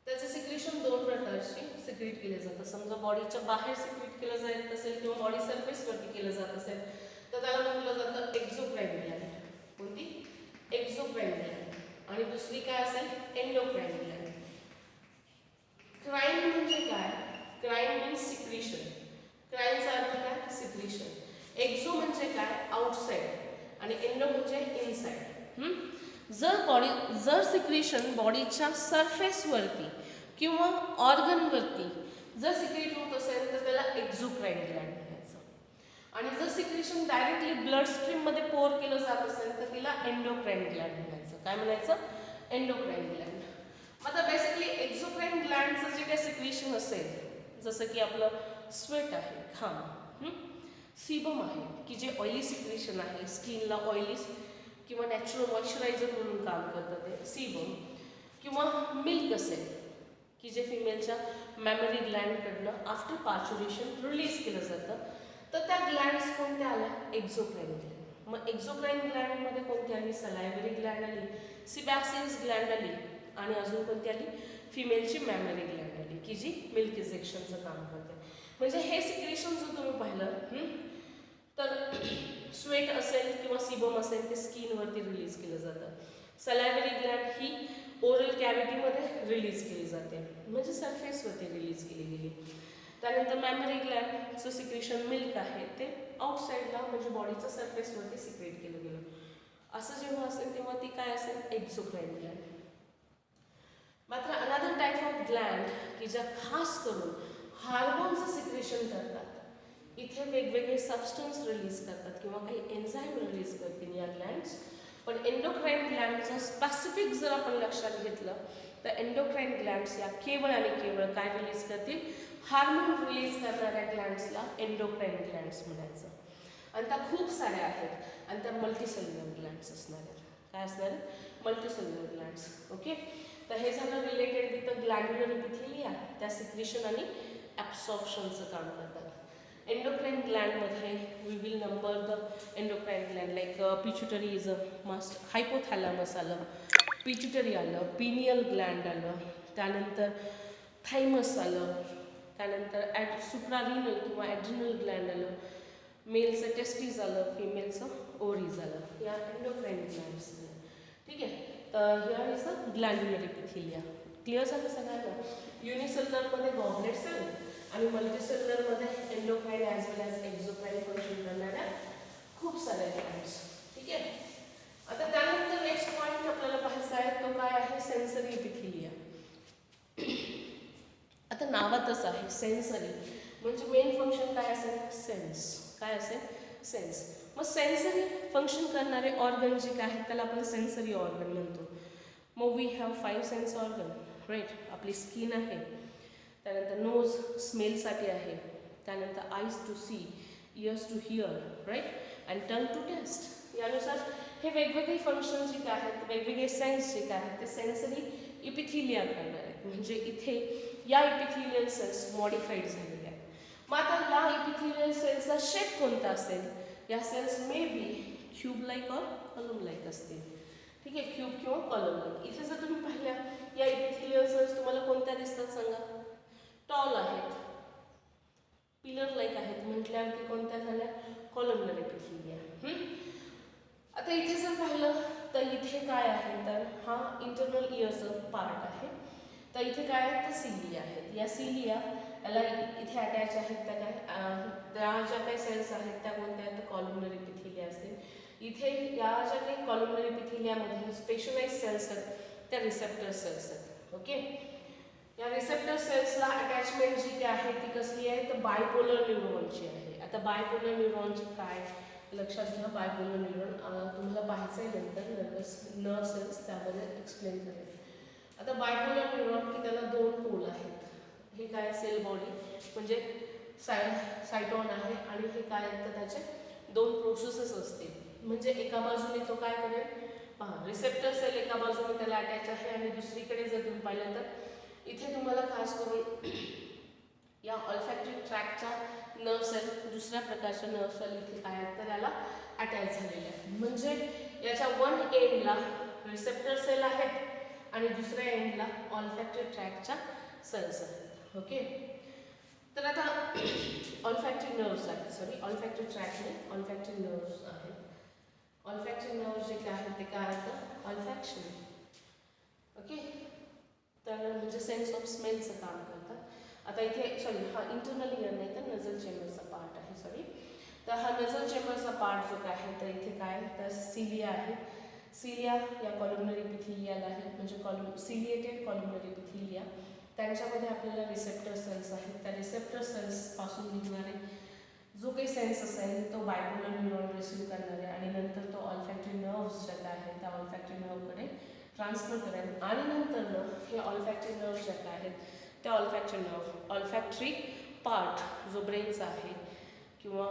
त्याचे सिक्रेशन दोन प्रकारचे सिक्रेट केले जातं. समजा बॉडीच्या बाहेर सिक्रेट केलं जात असेल किंवा बॉडी सरफेसवरती केलं जात असेल तर त्याला म्हटलं जातं एक्झोक्राईन ग्लँड. कोणती, एक्झोक्राईन ग्लँड. आणि दुसरी काय असेल, एंडोक्राईन ग्लँड. क्राईन म्हणजे काय, क्राईन मीन्स सिक्रेशन. क्राईनचा अर्थ काय, सिक्रेशन. एक्झो म्हणजे काय, आउटसाइड आणि एंडो म्हणजे इनसाइड. जर सिक्रेशन बॉडीच्या सरफेसवरती किंवा ऑर्गनवरती जर सिक्रेट होत असेल तर त्याला एक्झोक्राईन ग्लँड म्हणायचं. आणि जर सिक्रेशन डायरेक्टली ब्लड स्ट्रीममध्ये पोर केलं जात असेल तर तिला एंडोक्राइन ग्लँड म्हणायचं. काय म्हणायचं? Endocrine Gland. आता बेसिकली एक्झोक्राइन ग्लँडचं जे काही सिक्रेशन असेल, जसं की आपलं स्वेट आहे, घाम, सीबम आहे की जे ऑइली सिक्रेशन आहे, स्किनला ऑइली किंवा नॅचरल मॉइश्चरायझर म्हणून काम करतं ते सीबम, किंवा मिल्क असेल की जे फिमेलच्या मॅमरी ग्लँडकडनं आफ्टर पार्च्युरेशन रिलीज केलं जातं, तर त्या ग्लँड्स कोणत्या आल्या? एक्झोक्राइन ग्लँड. मग एक्झोक्राइन ग्लँडमध्ये कोणती आली? सलायव्हरी ग्लँड आली, सिबॅसियस ग्लँड आली, आणि अजून कोणती आली? फिमेलची मॅमरी ग्लँड आली की जी मिल्क इजेक्शनचं काम करते. म्हणजे हे सिक्रेशन जर तुम्ही पाहिलं तर स्वेट असेल किंवा सीबम असेल ते स्किनवरती रिलीज केलं जातं. सलायव्हरी ग्लँड ही ओरल कॅव्हिटीमध्ये रिलीज केली जाते, म्हणजे सरफेसवरती रिलीज केली गेली. त्यानंतर मॅमरी ग्लँडचं सिक्रेशन मिल्क आहे ते आउटसाईडला म्हणजे बॉडीच्या सरफेसवरती सिक्रेट केलं गेलं. असं जेव्हा असेल तेव्हा ती काय असेल? एक्झोक्राइन ग्लँड. मात्र अनदर टाईप ऑफ ग्लँड की ज्या खास करून हार्मोनचं सिक्रेशन करतात, इथे वेगवेगळे सबस्टन्स रिलीज करतात किंवा काही एन्झाईम रिलीज करतील या ग्लँड्स. पण एंडोक्राइन ग्लँडचं स्पेसिफिक जर आपण लक्षात घेतलं तर एंडोक्राइन ग्लँड्स या केवळ आणि केवळ काय रिलीज करतील? हार्मोन रिलीज करणाऱ्या ग्लँड्सला एंडोक्राइन ग्लँड्स म्हणायचं. आणि त्या खूप साऱ्या आहेत आणि त्या मल्टीसेल्युलर ग्लँड्स असणार आहेत. काय असणार आहेत? Multicellular glands. ओके, तर हे झालं related with the glandular epithelia, त्या सिक्रेशन आणि ॲब्सॉर्प्शनचं काम करतात. एंडोक्राइन ग्लँडमध्ये we will number the endocrine gland like pituitary is a must, hypothalamus आलं, पिच्युटरी आलं, पिनियल ग्लँड आलं, त्यानंतर थायमस आलं, त्यानंतर सुप्रारिनल किंवा ॲड्रिनल ग्लँड आलं, मेलचं टेस्टिस आलं, फिमेलचं ओव्हरीज आलं. या एंडोक्राइन ग्लँड्स. ठीक आहे, तर here is the glandular इपिथेलिया. Clear झालं सगळ्यांना? युनिसेल्युलरमध्ये गॉबलेट सेल आणि मल्टीसेल्युलरमध्ये एंडोक्राइन ॲज वेल ॲज एक्झोक्राइन फंक्शन करणाऱ्या खूप साऱ्या ग्लँड्स. ठीक आहे, आता त्यानंतर नेक्स्ट पॉईंट आपल्याला पाहायचा आहे तो काय आहे? सेन्सरी इपिथेलिया. आता नावातच आहे सेन्सरी, म्हणजे मेन फंक्शन काय असेल? सेन्स. काय असेल? सेन्स. मग सेन्सरी फंक्शन करणारे ऑर्गन जे काय आहेत त्याला आपण सेन्सरी ऑर्गन म्हणतो. मग we have 5 sense organ, right? आपली स्किन आहे, त्यानंतर नोज स्मेलसाठी आहे, त्यानंतर eyes to see, ears to hear, right? And tongue to taste. यानुसार हे वेगवेगळे फंक्शन जे काय आहेत, वेगवेगळे सेन्स जे काय आहेत ते सेन्सरी इपिथेलिया करणार आहेत. म्हणजे इथे या इपिथेलियल सेल्स मॉडिफाईड झालेले आहेत. मग आता या इपिथेलियल सेल्सचा शेप कोणता असेल? या cells may be cube like or column like असतील. ठीक आहे, क्यूब किंवा कॉलम लाईक. इथे जर तुम्ही पाहिल्या या इपिथेलियल सेल्स तुम्हाला कोणत्या दिसतात सांगा? टॉल आहेत, पिलर लाईक आहेत, म्हटल्यावरती कोणत्या झाल्या? कॉलमनर इपिथेलिया. आता इथे जर पाहिलं तर इथे काय आहे? तर हा इंटरनल इयरचा पार्ट आहे. तर इथे काय आहेत? तर सिलिया आहेत. या सिलिया याला इथे अटॅच आहेत त्या काय? त्या ज्या काही सेल्स आहेत त्या कोणत्या आहेत? कॉलमनर इपिथेलिया असतील. इथे या ज्या काही कॉलमनर इपिथेलियामध्ये स्पेशलाइज सेल्स आहेत त्या रिसेप्टर सेल्स आहेत. ओके, या रिसेप्टर सेल्सला अटॅचमेंट जी काय आहे ती कसली आहे? तर बायपोलर न्यूरॉनची आहे. आता बायपोलर न्यूरॉनची काय लक्षात घ्या? बायपोलर न्यूरॉन तुम्हाला पाहायचं आहे नंतर नर्व सेल्स त्यामध्ये एक्सप्लेन करेल. आता बायपोलर न्यूरॉन की त्याला 2 पोल आहेत. हे काय? सेल बॉडी म्हणजे सायटॉन आहे, आणि हे काय तर त्याचे 2 प्रोसेसेस असतील. म्हणजे एका बाजूने तो काय करेल? पहा, रिसेप्टर सेल एका बाजूने त्याला अटॅच आहे आणि दुसरीकडे जर तुम्ही पाहिलं तर इथे तुम्हाला खास करून या ऑल्फॅक्टरी ट्रॅकच्या नर्व सेल, दुसऱ्या प्रकारच्या नर्व सेल इथे काय आहेत तर याला अटॅच झालेले आहेत. म्हणजे याच्या वन एंडला रिसेप्टर सेल आहेत आणि दुसऱ्या एंडला ऑल्फॅक्टरी ट्रॅकच्या सेल्स आहेत. ओके, तर आता ऑल्फॅक्टरी नर्व्स आहेत, सॉरी ऑल्फॅक्टरी ट्रॅक नाही, ऑल्फॅक्टरी नर्व्स आहेत. ऑल्फॅक्टरी नर्व्स जे काय आहेत ते काय आहेत? ऑल्फॅक्शन. ओके, तर म्हणजे सेन्स ऑफ स्मेलचं काम करतात. आता इथे सॉरी हा इंटरनल इयर नाही तर नझल चेंबरचा पार्ट आहे, सॉरी. तर हा नझल चेंबरचा पार्ट जो काय आहे तर इथे काय तर सिलिया आहे. सिलिया या कॉलमनरी इपिथेलियाला आहे, म्हणजे सिलिएटेड कॉलमनरी इपिथेलिया. त्यांच्यामध्ये आपल्याला रिसेप्टर सेल्स आहेत. त्या रिसेप्टर सेल्सपासून निघणारे जो काही सेन्स असेल तो बायपोलर न्यूरॉन रिसीव्ह करणार आहे आणि नंतर तो ऑल्फॅक्टरी नर्व्स ज्या काय आहेत त्या ऑल्फॅक्टरी नर्वकडे ट्रान्सफर करेल आणि नंतर हे ऑल्फॅक्टरी नर्व्स ज्या काय आहेत त्या ऑल्फॅक्टरी पार्ट जो ब्रेनचा आहे किंवा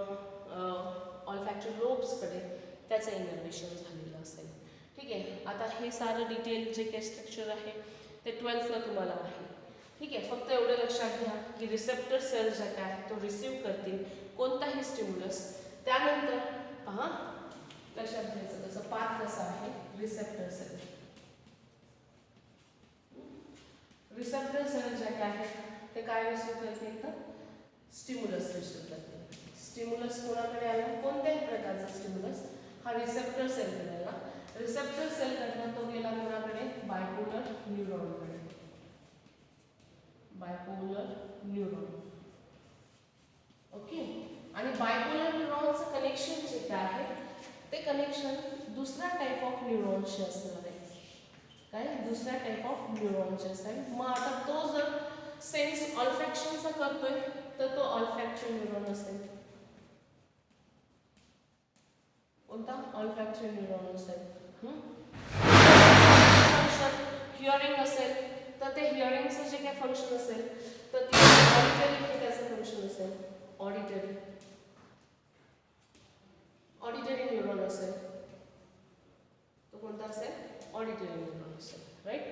ऑल्फॅक्टरी लोब्सकडे त्याचं इनर्वेशन झालेलं असेल. ठीक आहे. आता हे सारं डिटेल जे काही स्ट्रक्चर आहे ते 12thला तुम्हाला आहे. ठीक आहे. फक्त एवढं लक्षात घ्या की रिसेप्टर सेल्स ज्या काय आहेत तो रिसीव्ह करतील कोणताही स्टिम्युलस. त्यानंतर पहा लक्षात घ्यायचं त्याचं पाथ कसं आहे. रिसेप्टर सेल ज्या काय आहेत ते काय रिसीव्ह करतील तर स्टिम्युलस रिसीव्ह करतील. स्टिम्युलस कोणाकडे आला कोणत्याही प्रकारचा स्टिम्युलस हा रिसेप्टर सेलकडे आला. रिसेप्टर सेलकडनं तो गेला कोणाकडे बायपोलर न्यूरॉनकडे. Bipolar neuron. ओके. आणि बायपोलर न्यूरॉनचं कनेक्शन जे काय आहे ते कनेक्शन दुसऱ्या टाईप ऑफ न्यूरॉनशी असणार आहे. काय दुसऱ्या टाईप ऑफ न्यूरॉनचे असेल. मग आता तो जर सेन्स ऑल्फॅक्शनचा करतोय तर तो ऑल्फॅक्टरी न्यूरॉन असेल. कोणता ऑल्फॅक्टरी न्यूरॉन असेल. फंक्शन हिअरिंग असेल तर ते हिअरिंगचं जे काही फंक्शन असेल तर ते ऑडिटरी हे त्याचं फंक्शन असेल. ऑडिटरी न्यूरॉन असेल. तो कोणता असेल ऑडिटरी न्यूरॉन असेल. राईट.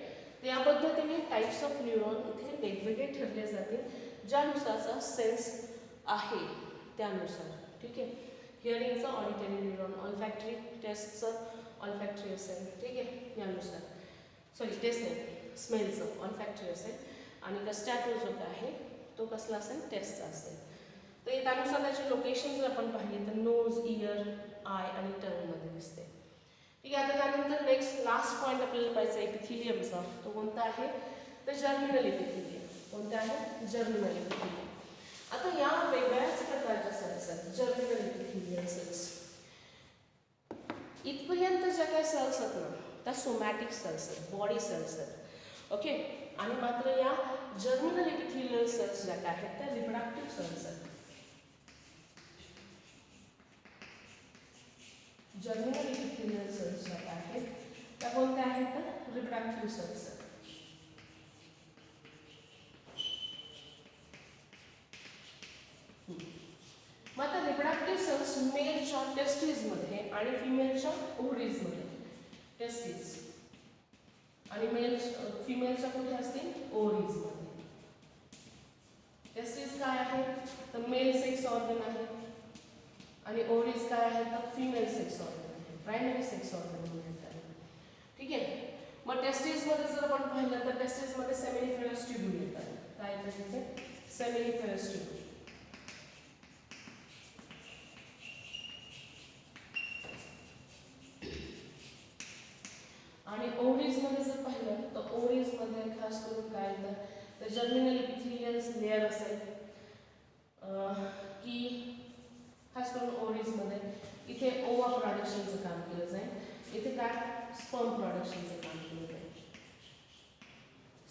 तर या पद्धतीने टाइप्स ऑफ न्यूरॉन इथे वेगवेगळे ठरले जातील ज्यानुसारचा सेन्स आहे त्यानुसार. ठीक आहे. हिअरिंगचं ऑडिटरी न्यूरॉन, ऑल्फॅक्टरी टेस्टचं ऑल्फॅक्टरी असेल. ठीक आहे. यानुसार टेस्ट नाही स्मेलचं ऑल्फॅक्टरी असेल आणि गस्टॅटो जो काय आहे तो कसला असेल टेस्टचा असेल. तर त्यानुसार त्याची लोकेशन जर आपण पाहिली तर नोज, इयर, आय आणि टर्नमध्ये दिसते. ठीक आहे. आता त्यानंतर नेक्स्ट लास्ट पॉईंट आपल्याला पाहिजे एपिथिलियमचा. तो कोणता आहे तर जर्मिनल एपिथिलियम. कोणता आहे जर्मिनल एपिथिलियम. आता या वेगळ्याच प्रकारच्या सेल्स आहेत जर्मिनल एपिथिलियल सेल्स. इथपर्यंत ज्या काही सेल्स आहेत ना त्या सोमॅटिक सेल्स आहेत, बॉडी सेल्स आहेत. ओके. आणि मात्र या जर्मिनल एपिथिलियल सेल्स ज्या काय आहेत त्या रिप्रोडक्टिव्ह सेल्स आहेत. जर्मिनल एपिथिलियल सेल्स ज्या काय आहेत त्या कोणत्या आहेत तर रिप्रोडक्टिव्ह सेल्स आहेत. मग आता रिप्रोडक्टिव्ह सेल्स मेलच्या टेस्टिसमध्ये आणि फिमेलच्या ओव्हरीजमध्ये. टेस्टिस आणि फिमेलच्या कुठे असतील ओव्हरीजमध्ये. टेस्टिस काय आहे तर मेल सेक्स ऑर्गन आहे आणि ओव्हरीज काय आहे तर फिमेल सेक्स ऑर्गन आहे. प्रायमरी सेक्स ऑर्गन म्हणतात. ठीक आहे. मग टेस्टिसमध्ये जर आपण पाहिलं तर टेस्टिसमध्ये सेमिनिफेरस ट्यूब्यूल येतात. काय येतात तिथे सेमिनिफेरस ट्यूब्यूल. आणि ओव्हरीजमध्ये जर पाहिलं तर ओव्हरीजमध्ये खास करून काय येतं तर जर्मिनल एपिथिलियल लेअर असेल की खास करून ओव्हरीजमध्ये इथे ओवा प्रोडक्शनचं काम केलं जाईल. इथे काय स्पर्म प्रोडक्शनचं काम केलं जाईल.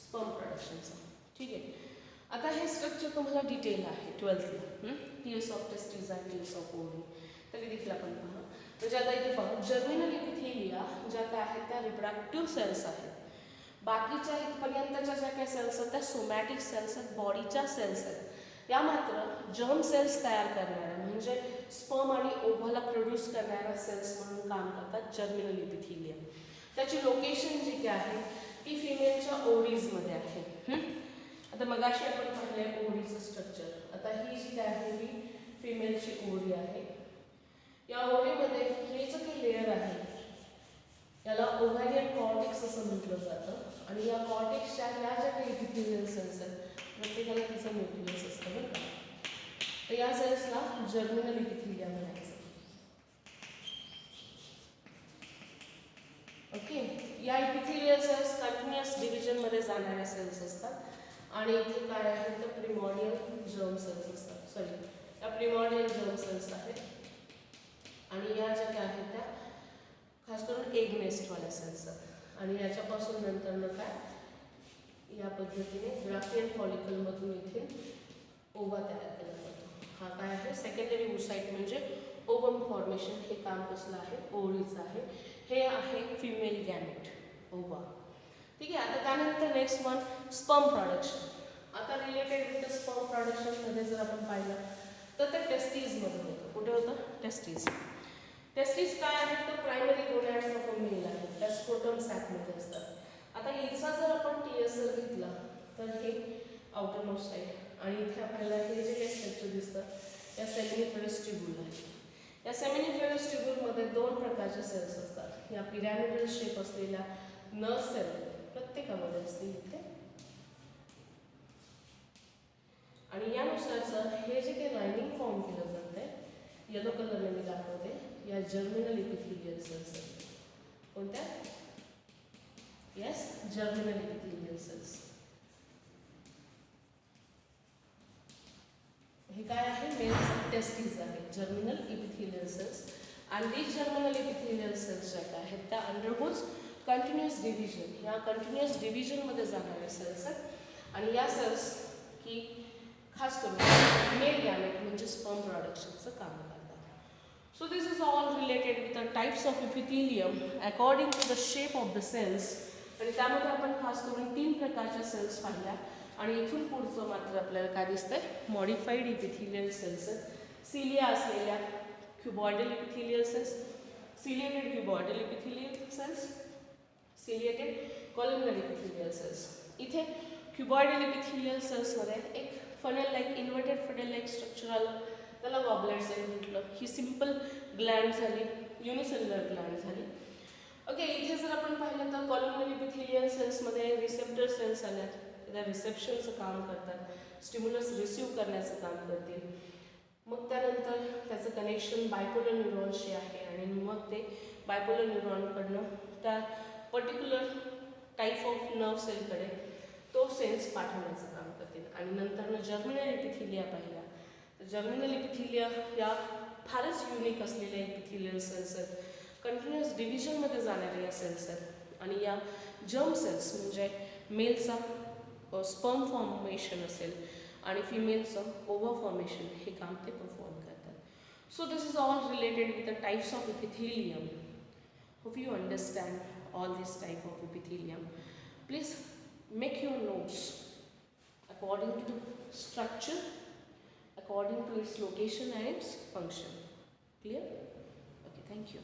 स्पर्म प्रोडक्शनचं. ठीक आहे. आता हे स्ट्रक्चर तुम्हाला डिटेल आहे 12thला. टियर्स ऑफ टेस्टिस आणि टियर्स ऑफ ओव्हरी. तरी देखील आपण पहा. म्हणजे आता इथे पहा जर्मिनल एपिथिलिया ज्या काय आहेत त्या रिप्रोडक्टिव्ह सेल्स आहेत. बाकीच्या इथपर्यंतच्या ज्या काही सेल्स आहेत त्या सोमॅटिक सेल्स आहेत, बॉडीच्या सेल्स आहेत. या मात्र जर्म सेल्स तयार करणाऱ्या म्हणजे स्पर्म आणि ओव्हाला प्रोड्यूस करणाऱ्या सेल्स म्हणून काम करतात जर्मिनल एपिथिलियम. त्याची लोकेशन जी काय आहे ती फिमेलच्या ओव्हरीजमध्ये आहे. आता मगाशी आपण पाहिलंय ओव्हरीचं स्ट्रक्चर. आता ही जी काय आहे ही फिमेलची ओव्हरी आहे. या ओव्हरीमध्ये हे जे काही लेअर आहे याला ओव्हॅरियन कॉर्टेक्स असं म्हटलं जातं. आणि या कॉर्टेक्सच्या ह्या ज्या काही एपिथिलियल सेल्स आहेत प्रत्येकाला तिचं न्यूक्लियस असतं बरं का. तर या सेल्सला जर्मिनल एपिथिलिया म्हणायचं. ओके. या एपिथिलियल सेल्स कंटिन्युअस डिव्हिजनमध्ये जाणाऱ्या सेल्स असतात आणि इथे काय आहे तर प्रिमॉर्डियल जर्म सेल्स असतात. या प्रिमॉर्डियल जर्म सेल्स आहेत आणि या ज्या काय आहेत त्या खास करून एग नेस्टवाल्या सेल्स आहेत. आणि याच्यापासून नंतर काय या पद्धतीने ग्राफियन फॉलिकलमधून इथे ओवा तयार केला जातो. हा काय आहे सेकंडरी ओसाइट म्हणजे ओवम फॉर्मेशन. हे काम कसलं आहे ओव्हरीचं आहे. हे आहे फिमेल गॅमेट ओवा. ठीक आहे. आता त्यानंतर नेक्स्ट वन स्पर्म प्रोडक्शन. आता रिलेटेड विथ द स्पर्म प्रोडक्शनमध्ये जर आपण पाहिलं तर ते टेस्टीजमध्ये होतं. कुठे होतं टेस्टीज. टेस्टीज काय आहेत तर प्रायमरी गोनॅड्स ऑफ अ मेल आहेत. त्या स्क्रोटम सॅकमध्ये असतात. आता हिचा जर आपण टीएसएल घेतला तर हे आउटरमोस्ट साईड आणि इथे आपल्याला हे जे काही स्ट्रक्चर दिसतं या सेमिनिफेरस ट्यूब्यूल आहे. या सेमिनिफेरस ट्यूब्यूलमध्ये दोन प्रकारचे सेल्स असतात. या पिरॅमिडल शेप असलेल्या नर्व सेल प्रत्येकामध्ये असते इथे. आणि यानुसारचं हे जे काही लाइनिंग फॉर्म केलं जातंय येलो कलरने मी दाखवते या जर्मिनल इपिथेलियल सेल्स आहेत. कोणत्या येस जर्मिनल इपिथेलियल सेल्स. हे काय आहे मेल टेस्टीज आहे जर्मिनल इपिथेलियल सेल्स. आणि these germinal epithelial cells ज्या काय आहेत त्या अंडरगोज कंटिन्युअस डिव्हिजन. ह्या कंटिन्युअस डिव्हिजनमध्ये जाणारे सेल्स आहेत आणि या सेल्स की खास करून मेल गॅमेट म्हणजे स्पर्म प्रोडक्शनचं काम करतात. So this is all related with the types of epithelium according to the shape of the cells. आणि त्यामध्ये आपण खास करून 3 प्रकारच्या सेल्स पाहिल्या. आणि इथून पुढचं मात्र आपल्याला काय दिसतंय मॉडिफाईड इपिथेलियल सेल्स आहेत. सिलिया असलेल्या cuboidal epithelial cells, ciliated cuboidal epithelial cells, ciliated columnar epithelial cells. इथे क्युबॉइडल इपिथेलियल सेल्समध्ये एक funnel like inverted funnel like structure आलं. त्याला गॉबलेट सेल म्हटलं. ही सिम्पल ग्लँड झाली, युनिसेल्युलर ग्लँड झाली. ओके. इथे जर आपण पाहिलं तर कॉलमनर इपिथेलियल सेल्समध्ये रिसेप्टर सेल्स आल्यात. त्या रिसेप्शनचं काम करतात, स्टिम्युलस रिसीव्ह करण्याचं काम करतील. मग त्यानंतर त्याचं कनेक्शन बायपोलर न्यूरॉनशी आहे आणि मग ते बायपोलर न्यूरॉनकडनं त्या पर्टिक्युलर टाईप ऑफ नर्व सेलकडे तो सेल्स पाठवण्याचं काम करतील. आणि नंतरनं जर्मिनल इपिथेलिया पाहिला तर जर्मिनल इपिथेलिया या फारच युनिक असलेल्या इपिथेलियल सेल्स आहेत. कंटिन्युअस डिव्हिजनमध्ये जाणाऱ्या या सेल्स आहेत. आणि या जर्म सेल्स म्हणजे मेलचा स्पर्म फॉर्मेशन असेल आणि फिमेलचं ओव्हा फॉर्मेशन हे काम ते परफॉर्म करतात. So this is all related with the types of epithelium. Hope you understand all this type of epithelium. Please make your notes according to the structure, according to its location and its function. Clear? Okay, thank you.